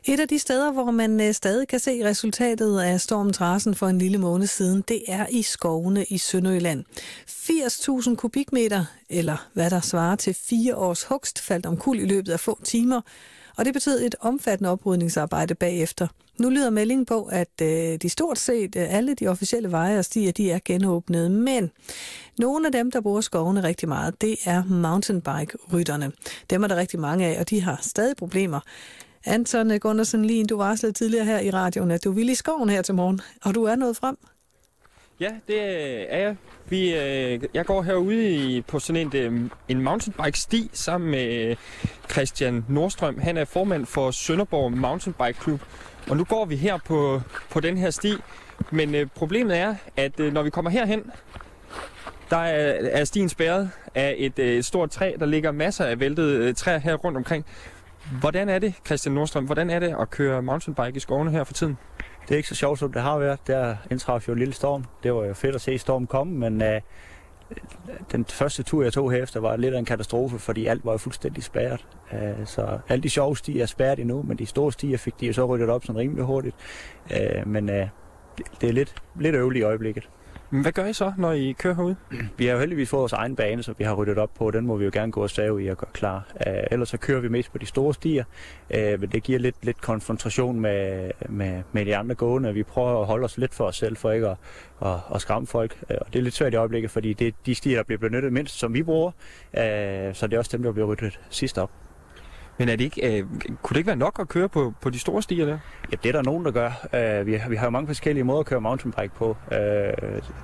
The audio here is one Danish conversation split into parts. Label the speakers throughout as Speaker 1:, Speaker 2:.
Speaker 1: Et af de steder, hvor man stadig kan se resultatet af stormen Trasen for en lille måned siden, det er i skovene i Sønderjylland. 80.000 kubikmeter, eller hvad der svarer til 4 års hugst, faldt omkuld i løbet af få timer, og det betød et omfattende oprydningsarbejde bagefter. Nu lyder meldingen på, at de stort set alle de officielle veje og stier, de er genåbnet, men nogle af dem, der bruger skovene rigtig meget, det er mountainbike-rytterne. Dem er der rigtig mange af, og de har stadig problemer. Anton Gundersen Lien, du varslede tidligere her i radioen, at du ville i skoven her til morgen, og du er nået frem.
Speaker 2: Ja, det er jeg. Jeg går herude på sådan en mountainbike-sti sammen med Christian Nordstrøm. Han er formand for Sønderborg Mountainbike Klub. Og nu går vi her på den her sti. Men problemet er, at når vi kommer herhen, der er stien spærret af et stort træ. Der ligger masser af væltede træer her rundt omkring. Hvordan er det, Christian Nordstrøm, hvordan er det at køre mountainbike i skovene her for tiden?
Speaker 3: Det er ikke så sjovt, som det har været. Der indtraf jo en lille storm. Det var jo fedt at se stormen komme, men den første tur, jeg tog herefter, var lidt af en katastrofe, fordi alt var jo fuldstændig spærret. Så alle de sjove stier er spærret endnu, men de store stier fik de jo så ryddet op sådan rimelig hurtigt. Men det er lidt øveligt i øjeblikket.
Speaker 2: Hvad gør I så, når I kører herude?
Speaker 3: Vi har jo heldigvis fået vores egen bane, så vi har ryddet op på. Den må vi jo gerne gå og save i og gøre klar. Ellers så kører vi mest på de store stier, men det giver lidt konfrontation med de andre gående. Vi prøver at holde os lidt for os selv, for ikke at skræmme folk. Og det er lidt svært i øjeblikket, fordi det er de stier, der bliver benyttet mindst, som vi bruger. Så det er også dem, der bliver ryddet sidst op.
Speaker 2: Men kunne det ikke være nok at køre på de store stier der?
Speaker 3: Ja, det er der nogen, der gør. Vi har jo mange forskellige måder at køre mountainbike på.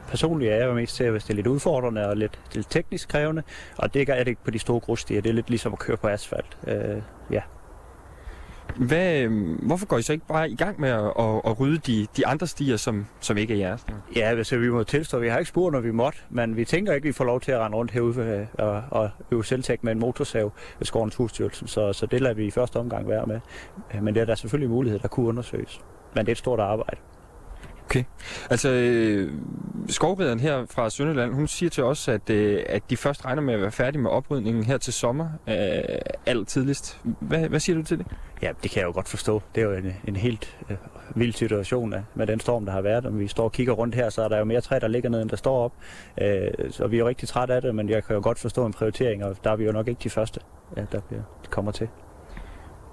Speaker 3: Personligt er jeg jo mest til, hvis det er lidt udfordrende og lidt teknisk krævende. Og det er det ikke på de store grusstier. Det er lidt ligesom at køre på asfalt. Ja.
Speaker 2: Hvorfor går I så ikke bare i gang med at rydde de andre stier, som ikke er jeres?
Speaker 3: Ja, altså, vi må tilstå, vi har ikke spurgt, når vi måtte, men vi tænker ikke, at vi får lov til at rende rundt herude og øve selvtægt med en motorsav ved Skovens Husstyrelsen, så det lader vi i første omgang være med. Men det er der selvfølgelig mulighed, der kunne undersøges. Men det er et stort arbejde.
Speaker 2: Okay. Altså, skovridderen her fra Sønderjylland, hun siger til os, at de først regner med at være færdige med oprydningen her til sommer, alt tidligst. Hvad siger du til det? Ja, det kan jeg jo godt forstå. Det er jo en helt vild situation med den storm, der har været. Om vi står og kigger rundt her, så er der jo mere træ, der ligger ned, end der står op. Så vi er jo rigtig trætte af det, men jeg kan jo godt forstå en prioritering, og der er vi jo nok ikke de første, der kommer til.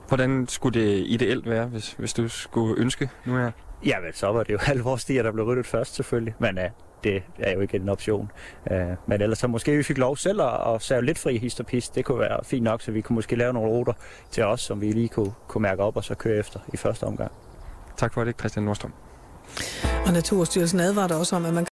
Speaker 2: Hvordan skulle det ideelt være, hvis du skulle ønske nu her?
Speaker 3: Ja, men så var det jo alle vores stier, der blev ryddet først selvfølgelig, men det er jo ikke en option. Men ellers så måske vi fik lov selv at save lidt fri hist og pist. Det kunne være fint nok, så vi kunne måske lave nogle ruter til os, som vi lige kunne mærke op og så køre efter i første omgang.
Speaker 2: Tak for det, Christian Nordstrøm.
Speaker 1: Og Naturstyrelsen advarer også om, at man